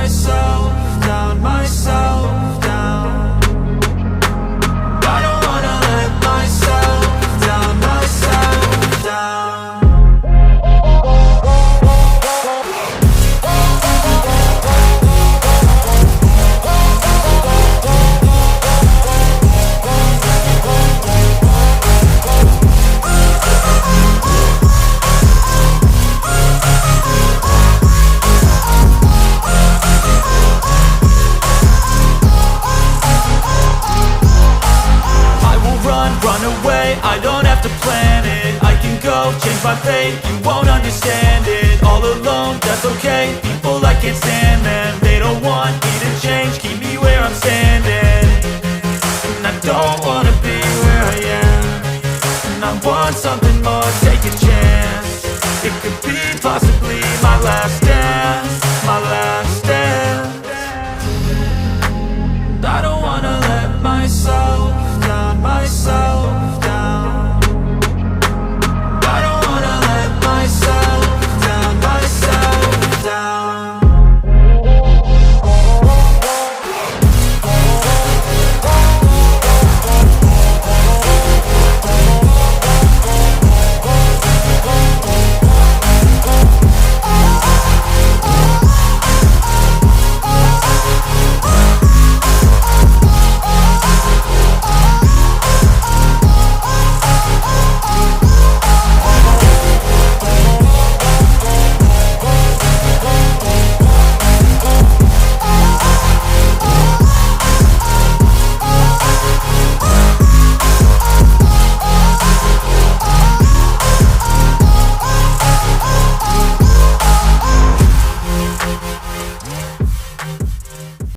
myself down, myself down. I don't wanna let myself down, myself down. Run away, I don't have to plan it. I can go, change my fate, you won't understand it. All alone, that's okay, people I can't stand them. They don't want me to change, keep me where I'm standing. And I don't wanna be where I am, and I want something more, take a chance. It could be possibly my last